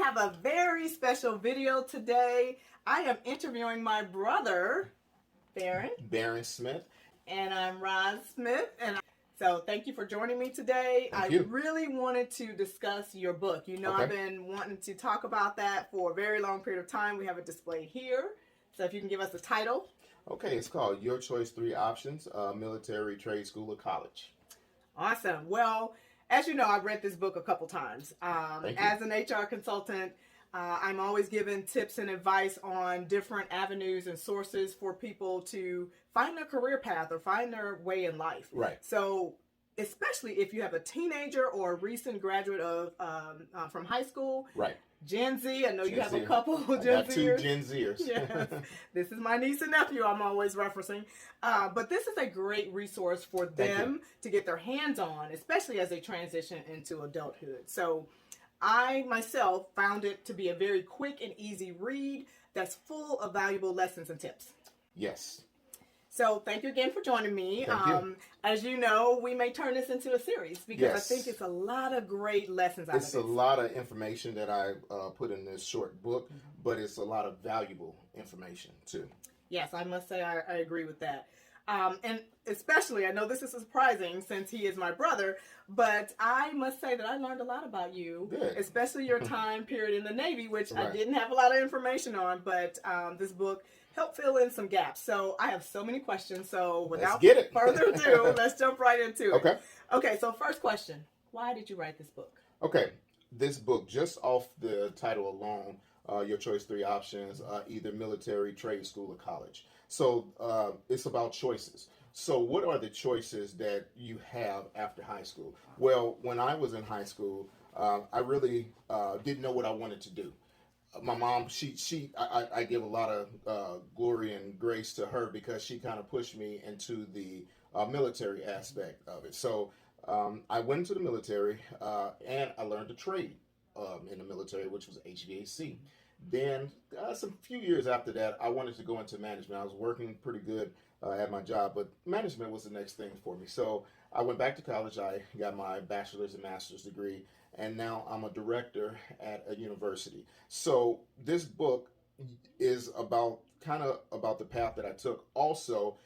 have a very special video today. I am interviewing my brother, Baron Smith. And I'm Roz Smith. So thank you for joining me today. Thank you. Really wanted to discuss your book. Okay. I've been wanting to talk about that for a very long period of time. We have it displayed here. So if you can give us the title. Okay, it's called Your Choice 3 Options, Military, Trade School, or College. Awesome. Well, as you know, I've read this book a couple times. Thank you. As an HR consultant, I'm always giving tips and advice on different avenues and sources for people to find their career path or find their way in life. Right. So, especially if you have a teenager or a recent graduate of from high school. Right. Gen Z, I know you have a Gen Z. couple of Gen I got two Zers. Gen Zers. Yes. This is my niece and nephew I'm always referencing. But this is a great resource for them to get their hands on, especially as they transition into adulthood. So I myself found it to be a very quick and easy read that's full of valuable lessons and tips. Yes. So thank you again for joining me. Thank you. As you know, we may turn this into a series because Yes. I think it's a lot of great lessons out It's of a it. lot of information that I put in this short book, but it's a lot of valuable information too. Yes, I must say I agree with that. And especially, I know this is surprising since he is my brother, but I must say that I learned a lot about you, Good. especially your time period in the Navy, which I Right. didn't have a lot of information on, but this book helped fill in some gaps. So I have so many questions. So without get it. further ado, let's jump right into it. Okay. Okay, so first question. Why did you write this book? Okay. This book, just off the title alone, Your Choice 3 Options, either military, trade school, or college. So it's about choices. So what are the choices that you have after high school? Well, when I was in high school, I really didn't know what I wanted to do. My mom, I give a lot of glory and grace to her because she kind of pushed me into the military aspect of it. So I went into the military and I learned a trade in the military, which was HVAC. Then some few years after that, I wanted to go into management. I was working pretty good at my job, but management was the next thing for me. So I went back to college. I got my bachelor's and master's degree, and now I'm a director at a university. So this book is about the path that I took. Also,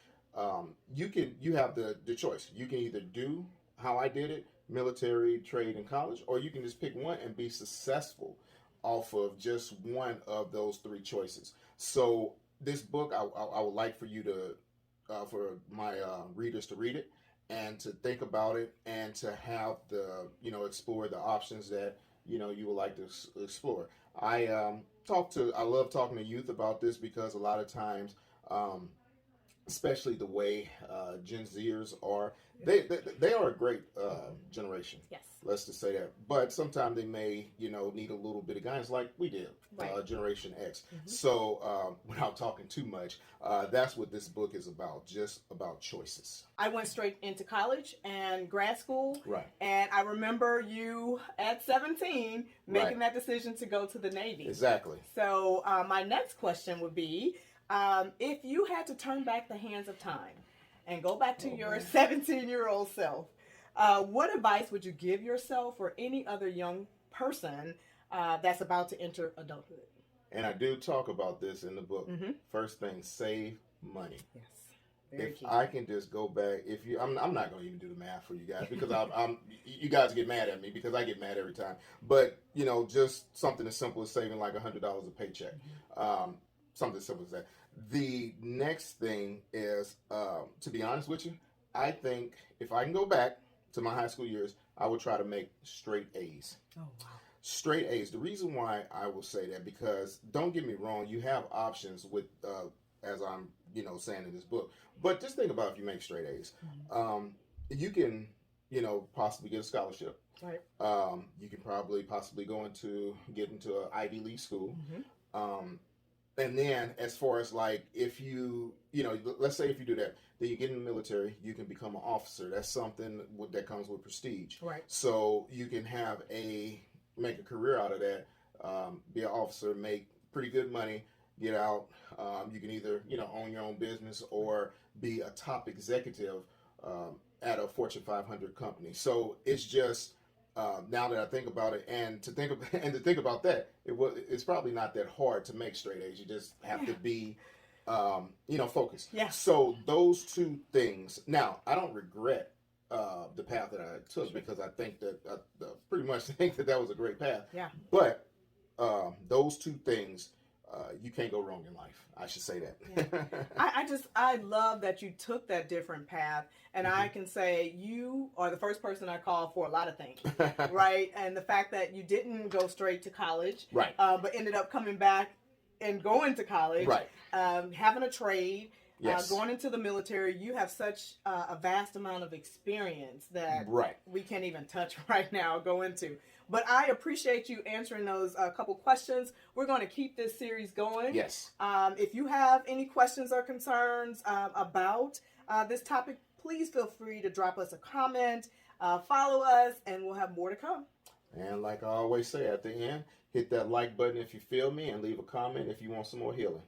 you have the choice. You can either do how I did it, military, trade, and college, or you can just pick one and be successful off of just one of those three choices. So this book, I would like for you to, for my readers to read it and to think about it and to have explore the options that, you would like to explore. I love talking to youth about this because a lot of times, especially the way Gen Zers are, they are a great generation. Yes. Let's just say that. But sometimes they may, need a little bit of guidance like we did, Right. Generation X. So without talking too much, that's what this book is about, just about choices. I went straight into college and grad school. Right. And I remember you at 17 making Right. that decision to go to the Navy. Exactly. So my next question would be, if you had to turn back the hands of time and go back to your 17-year-old self, what advice would you give yourself or any other young person that's about to enter adulthood? And I do talk about this in the book. Mm-hmm. First thing, save money. Yes. Very If key. I can just go back, I'm not going to even do the math for you guys because you guys get mad at me because I get mad every time. But just something as simple as saving like $100 a paycheck, something as simple as that. The next thing is, to be honest with you, I think if I can go back to my high school years, I would try to make straight A's. Oh, wow. Straight A's. The reason why I will say that, because don't get me wrong, you have options with, as I'm, saying in this book. But just think about if you make straight A's. You can, possibly get a scholarship. Right. You can probably possibly get into an Ivy League school. Mm-hmm. And then as far as like, if you, let's say if you do that, then you get in the military, you can become an officer. That's something that comes with prestige. Right. So you can make a career out of that, be an officer, make pretty good money, get out. You can either, own your own business or be a top executive at a Fortune 500 company. So it's just Now that I think about it, and to think about that, it's probably not that hard to make straight A's. You just have to be, focused. Yeah. So those two things. Now I don't regret the path that I took because I think that pretty much think that was a great path. Yeah. But those two things, you can't go wrong in life. I should say that. Yeah. I love that you took that different path, and I can say you are the first person I call for a lot of things, right? And the fact that you didn't go straight to college, right, but ended up coming back and going to college, right, having a trade. Yes. Going into the military, you have such a vast amount of experience that right, we can't even touch right now, go into. But I appreciate you answering those couple questions. We're going to keep this series going. Yes. If you have any questions or concerns about this topic, please feel free to drop us a comment, follow us, and we'll have more to come. And like I always say at the end, hit that like button if you feel me, and leave a comment if you want some more healing.